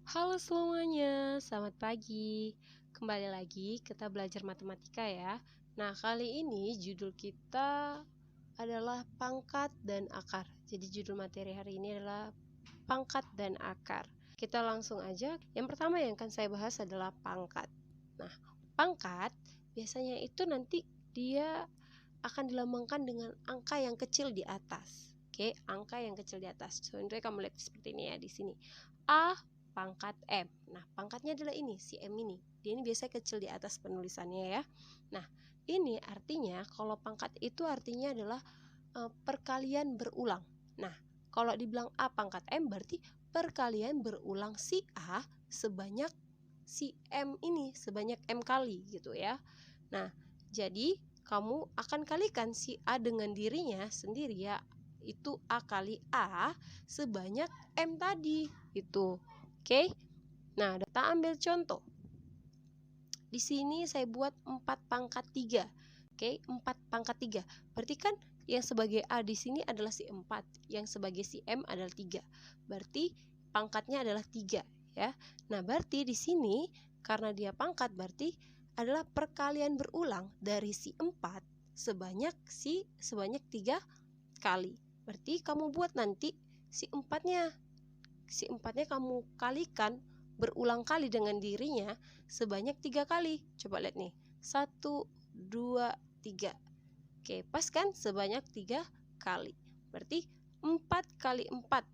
Halo semuanya, selamat pagi. Kembali lagi kita belajar matematika ya. Nah, kali ini judul kita adalah pangkat dan akar. Jadi judul materi hari ini adalah pangkat dan akar. Kita langsung aja. Yang pertama yang akan saya bahas adalah pangkat. Nah, pangkat biasanya itu nanti dia akan dilambangkan dengan angka yang kecil di atas. Oke, angka yang kecil di atas. Contohnya kamu lihat seperti ini ya di sini. A pangkat M. Nah, pangkatnya adalah ini, si M ini. Dia ini biasanya kecil di atas penulisannya ya. Nah, ini artinya kalau pangkat itu artinya adalah perkalian berulang. Nah, kalau dibilang A pangkat M berarti perkalian berulang si A sebanyak si M ini, sebanyak M kali gitu ya. Nah, jadi kamu akan kalikan si A dengan dirinya sendiri ya, itu A kali A sebanyak M tadi itu. Oke. Nah, kita ambil contoh. Di sini saya buat 4 pangkat 3. Oke, 4 pangkat 3. Berarti kan yang sebagai A di sini adalah si 4, yang sebagai si M adalah 3. Berarti pangkatnya adalah 3 ya. Nah, berarti di sini karena dia pangkat berarti adalah perkalian berulang dari si 4 sebanyak 3 kali. Berarti kamu buat nanti si 4-nya kamu kalikan berulang kali dengan dirinya sebanyak 3 kali. Coba lihat nih. 1, 2, 3. Oke, pas kan? Sebanyak 3 kali. Berarti 4 kali 4.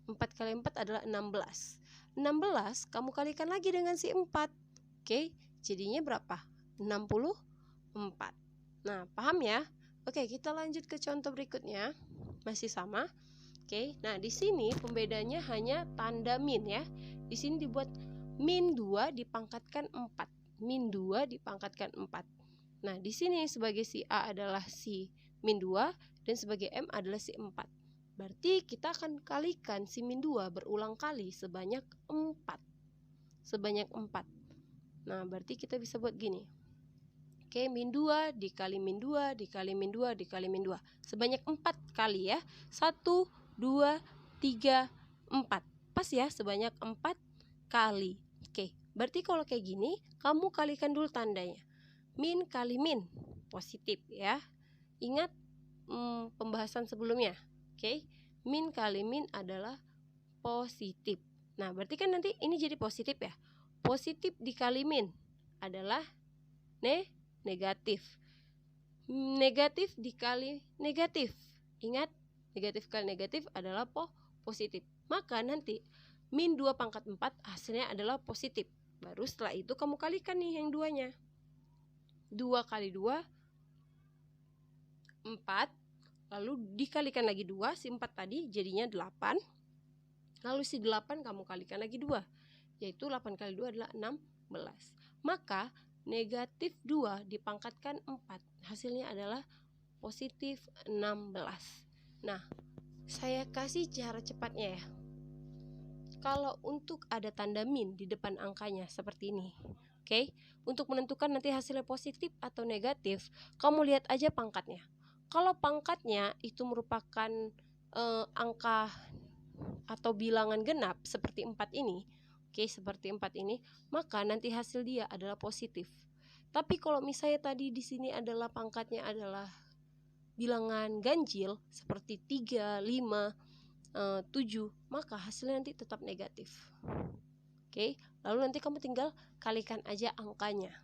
4 kali 4 adalah 16. 16 kamu kalikan lagi dengan si 4. Oke, jadinya berapa? 64. Nah, paham ya? Oke, kita lanjut ke contoh berikutnya. Masih sama. Oke, nah di sini pembedanya hanya tanda min ya. Di sini dibuat min 2 dipangkatkan 4. Min 2 dipangkatkan 4. Nah, di sini sebagai si A adalah si min 2 dan sebagai M adalah si 4. Berarti kita akan kalikan si min 2 berulang kali sebanyak 4. Sebanyak 4. Nah, berarti kita bisa buat gini. Oke, min 2 dikali min 2 dikali min 2 dikali min 2. Sebanyak 4 kali ya. 1, 2, 3, 4. Pas ya, sebanyak 4 kali. Oke, berarti kalau kayak gini, kamu kalikan dulu tandanya. Min kali min, positif ya. Ingat pembahasan sebelumnya. Oke, min kali min adalah positif. Nah, berarti kan nanti ini jadi positif ya. Positif dikali min adalah negatif. Negatif dikali negatif. Ingat, negatif kali negatif adalah positif. Maka nanti min 2 pangkat 4 hasilnya adalah positif. Baru setelah itu kamu kalikan nih yang duanya. 2 kali 2, 4. Lalu dikalikan lagi 2, si 4 tadi jadinya 8. Lalu si 8 kamu kalikan lagi 2. Yaitu 8 kali 2 adalah 16. Maka negatif 2 dipangkatkan 4. Hasilnya adalah positif 16. Nah, saya kasih cara cepatnya ya. Kalau untuk ada tanda min di depan angkanya seperti ini. Oke, untuk menentukan nanti hasilnya positif atau negatif, kamu lihat aja pangkatnya. Kalau pangkatnya itu merupakan angka atau bilangan genap seperti 4 ini, oke, seperti 4 ini, maka nanti hasil dia adalah positif. Tapi kalau misalnya tadi di sini adalah pangkatnya adalah bilangan ganjil seperti 3, 5, 7, maka hasilnya nanti tetap negatif. Oke, lalu nanti kamu tinggal kalikan aja angkanya.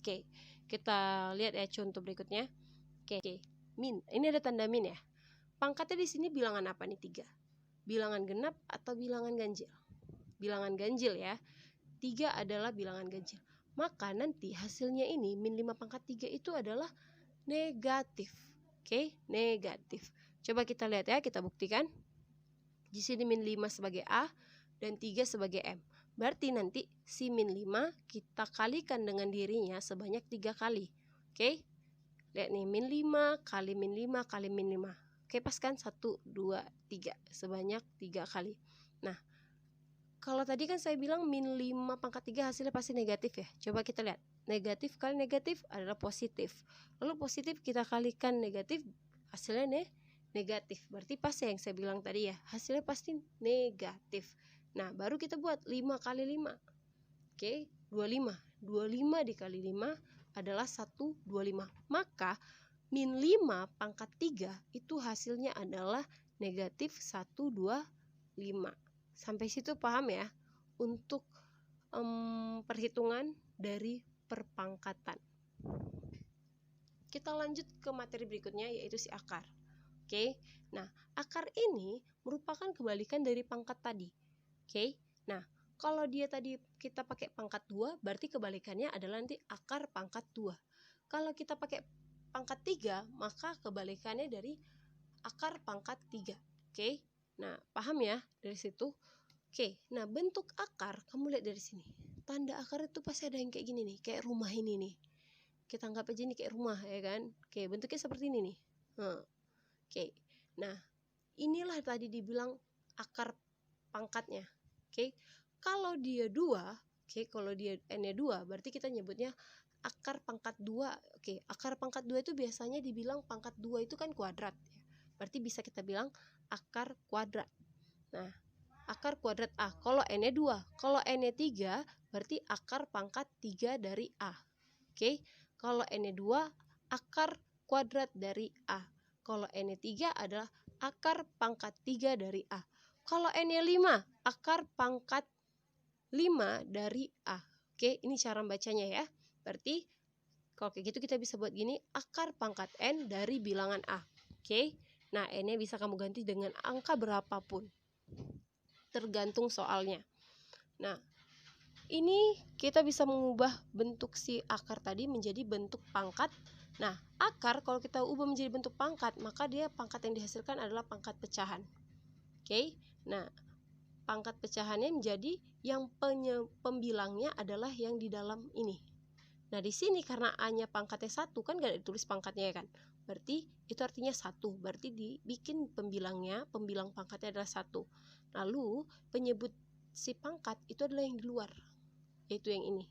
Oke, kita lihat ya contoh berikutnya. Oke, min. Ini ada tanda min ya. Pangkatnya di sini bilangan apa nih? 3. Bilangan genap atau bilangan ganjil? Bilangan ganjil ya. 3 adalah bilangan ganjil. Maka nanti hasilnya ini min 5 pangkat 3 itu adalah negatif. Oke, negatif. Coba kita lihat ya, kita buktikan. Di sini min 5 sebagai A dan 3 sebagai M. Berarti nanti si min 5 kita kalikan dengan dirinya sebanyak 3 kali. Oke, lihat nih, min 5 kali min 5 kali min 5. Oke, pas kan? 1, 2, 3. Sebanyak 3 kali. Nah, kalau tadi kan saya bilang min 5 pangkat 3 hasilnya pasti negatif ya. Coba kita lihat. Negatif kali negatif adalah positif. Lalu positif kita kalikan negatif, hasilnya negatif. Berarti pas ya yang saya bilang tadi ya, hasilnya pasti negatif. Nah, baru kita buat 5 kali 5. Oke, 25. 25 dikali 5 adalah 125. Maka min 5 pangkat 3 itu hasilnya adalah negatif 125. Sampai situ paham ya? Untuk perhitungan dari perpangkatan. Kita lanjut ke materi berikutnya, yaitu si akar. Oke, nah akar ini merupakan kebalikan dari pangkat tadi. Oke, nah kalau dia tadi kita pakai pangkat 2, berarti kebalikannya adalah nanti akar pangkat 2. Kalau kita pakai pangkat 3, maka kebalikannya dari akar pangkat 3. Oke, nah paham ya dari situ? Oke, nah bentuk akar kamu lihat dari sini. Tanda akar itu pasti ada yang kayak gini nih, kayak rumah ini nih. Kita anggap aja ini kayak rumah ya kan. Oke, bentuknya seperti ini nih. Oke, nah inilah tadi dibilang akar pangkatnya. Oke, kalau dia 2, oke, kalau dia n-nya 2, berarti kita nyebutnya akar pangkat 2. Oke, akar pangkat 2 itu biasanya dibilang pangkat 2 itu kan kuadrat ya. Berarti bisa kita bilang akar kuadrat. Nah, akar kuadrat A. Kalau n-nya 2, kalau n-nya 3, berarti akar pangkat 3 dari A. Oke, kalau n-nya 2, akar kuadrat dari A. Kalau n-nya 3 adalah akar pangkat 3 dari A. Kalau n-nya 5, akar pangkat 5 dari A. Oke, ini cara bacanya ya. Berarti kalau kayak gitu kita bisa buat gini, akar pangkat n dari bilangan A. Oke, nah n-nya bisa kamu ganti dengan angka berapapun, tergantung soalnya. Nah, ini kita bisa mengubah bentuk si akar tadi menjadi bentuk pangkat. Nah, akar kalau kita ubah menjadi bentuk pangkat, maka dia pangkat yang dihasilkan adalah pangkat pecahan. Oke, nah pangkat pecahannya menjadi yang pembilangnya adalah yang di dalam ini. Nah, di sini karena A-nya pangkatnya 1 kan gak ditulis pangkatnya ya kan. Berarti itu artinya 1. Berarti dibikin pembilang pangkatnya adalah 1. Lalu penyebut si pangkat itu adalah yang di luar, yaitu yang ini.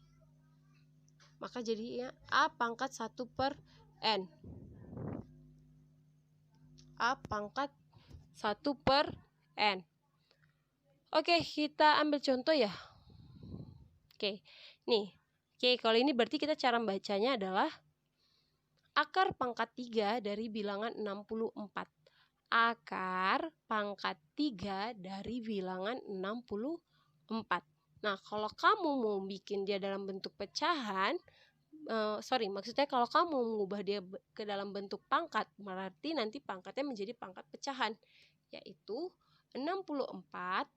Maka jadinya A pangkat 1 per N. A pangkat 1 per N. Oke, kita ambil contoh ya. Oke, nih. Oke, kalau ini berarti kita cara membacanya adalah akar pangkat 3 dari bilangan 64. Akar pangkat 3 dari bilangan 64. Nah, kalau kamu mau bikin dia dalam bentuk pecahan, maksudnya kalau kamu mengubah dia ke dalam bentuk pangkat, berarti nanti pangkatnya menjadi pangkat pecahan, yaitu 64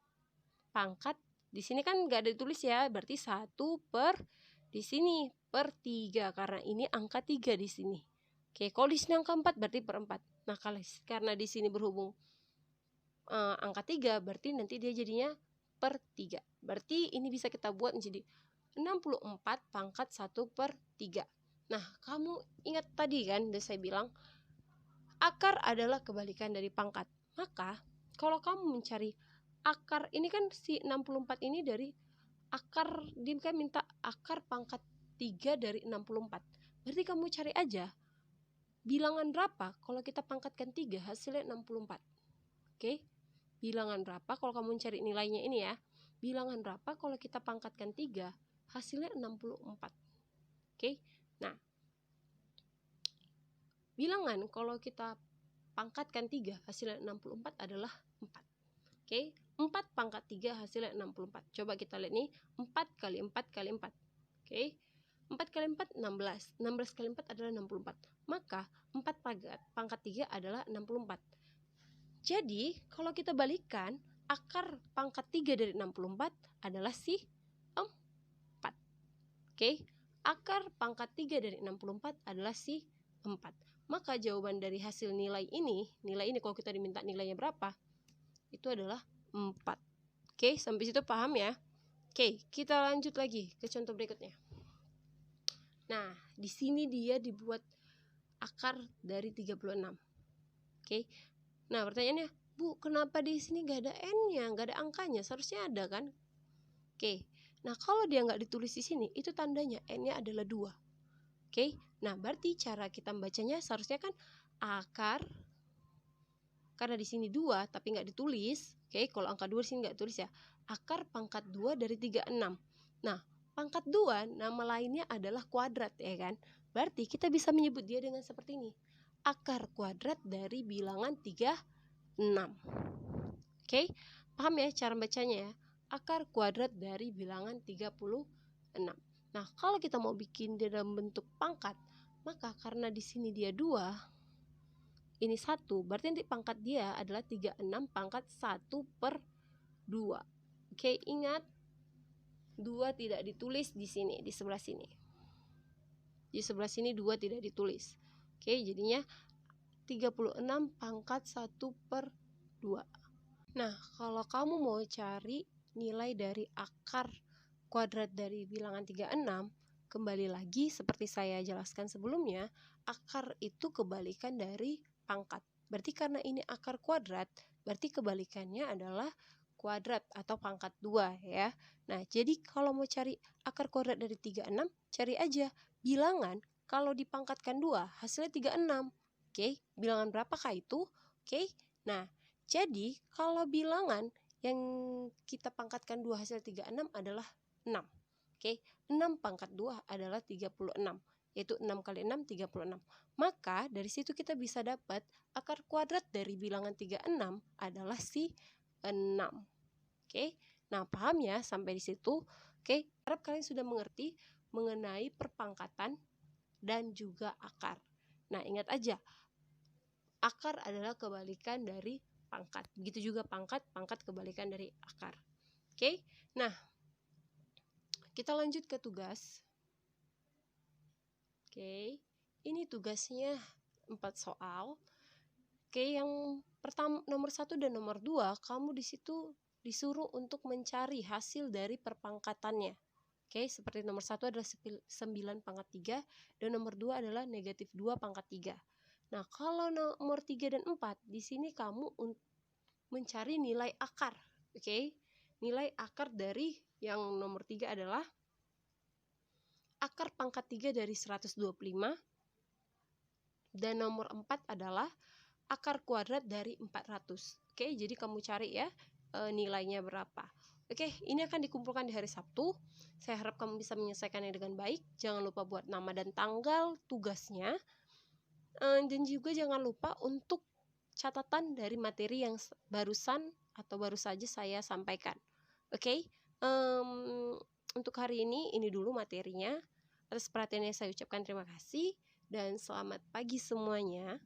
pangkat, di sini kan nggak ada ditulis ya, berarti 1 per, di sini per 3, karena ini angka 3 di sini. Oke, kalau di sini angka 4 berarti per 4. Nah, karena di sini berhubung angka 3, berarti nanti dia jadinya per 3. Berarti ini bisa kita buat menjadi 64 pangkat 1 per 3. Nah, kamu ingat tadi kan, saya bilang akar adalah kebalikan dari pangkat. Maka, kalau kamu mencari akar, ini kan si 64 ini dari akar, dia kan minta akar pangkat 3 dari 64. Berarti kamu cari aja bilangan berapa kalau kita pangkatkan 3 hasilnya 64. Oke, bilangan berapa kalau kamu cari nilainya ini ya. Bilangan berapa kalau kita pangkatkan 3 hasilnya 64. Oke, nah bilangan kalau kita pangkatkan 3 hasilnya 64 adalah 4. Oke, 4 pangkat 3 hasilnya 64. Coba kita lihat nih, 4 kali 4 kali 4. Oke, 4 kali 4 16. 16 kali 4 adalah 64. Maka 4 pangkat 3 adalah 64. Jadi kalau kita balikan, akar pangkat 3 dari 64 adalah si 4. Oke, akar pangkat 3 dari 64 adalah si 4. Maka jawaban dari hasil nilai ini kalau kita diminta nilainya berapa, itu adalah 4. Oke, sampai situ paham ya? Oke, kita lanjut lagi ke contoh berikutnya. Nah, di sini dia dibuat akar dari 36. Oke. Nah, pertanyaannya, Bu, kenapa di sini nggak ada n-nya, nggak ada angkanya? Seharusnya ada kan? Oke. Nah, kalau dia nggak ditulis di sini, itu tandanya n-nya adalah 2. Oke. Nah, berarti cara kita membacanya seharusnya kan akar, karena di sini 2 tapi nggak ditulis. Oke, kalau angka 2 di sini nggak ditulis ya. akar pangkat 2 dari 36. Nah, pangkat 2 nama lainnya adalah kuadrat, ya kan? Berarti kita bisa menyebut dia dengan seperti ini. Akar kuadrat dari bilangan 36. Oke, paham ya cara bacanya ya? Akar kuadrat dari bilangan 36. Nah, kalau kita mau bikin dia dalam bentuk pangkat, maka karena di sini dia 2, ini 1, berarti nanti pangkat dia adalah 36 pangkat 1/2. Oke, ingat 2 tidak ditulis di sini, di sebelah sini. Di sebelah sini 2 tidak ditulis. Oke, jadinya 36 pangkat 1/2. Nah, kalau kamu mau cari nilai dari akar kuadrat dari bilangan 36, kembali lagi seperti saya jelaskan sebelumnya, akar itu kebalikan dari pangkat. Berarti karena ini akar kuadrat, berarti kebalikannya adalah kuadrat atau pangkat 2 ya. Nah, jadi kalau mau cari akar kuadrat dari 36, cari aja bilangan kalau dipangkatkan 2 hasilnya 36. Oke, bilangan berapakah itu? Oke. Nah, jadi kalau bilangan yang kita pangkatkan 2 hasil 36 adalah 6. Oke, 6 pangkat 2 adalah 36, yaitu 6 kali 6, 36. Maka dari situ kita bisa dapat akar kuadrat dari bilangan 36 adalah si 6. Oke, nah paham ya sampai di situ? Oke, harap kalian sudah mengerti mengenai perpangkatan dan juga akar. Nah, ingat aja, akar adalah kebalikan dari pangkat. Begitu juga pangkat kebalikan dari akar. Oke, nah kita lanjut ke tugas. Oke, ini tugasnya 4 soal. Oke, yang pertama nomor 1 dan nomor 2, kamu di situ disuruh untuk mencari hasil dari perpangkatannya. Oke, seperti nomor 1 adalah 9 pangkat 3 dan nomor 2 adalah negatif 2 pangkat 3. Nah, kalau nomor 3 dan 4, di sini kamu mencari nilai akar. Oke, nilai akar dari yang nomor 3 adalah akar pangkat 3 dari 125 dan nomor 4 adalah akar kuadrat dari 400. Oke, jadi kamu cari ya nilainya berapa. Oke, ini akan dikumpulkan di hari Sabtu. Saya harap kamu bisa menyelesaikannya dengan baik. Jangan lupa buat nama dan tanggal tugasnya. Dan juga jangan lupa untuk catatan dari materi yang barusan atau baru saja saya sampaikan. Oke, untuk hari ini dulu materinya. Atas perhatiannya saya ucapkan terima kasih dan selamat pagi semuanya.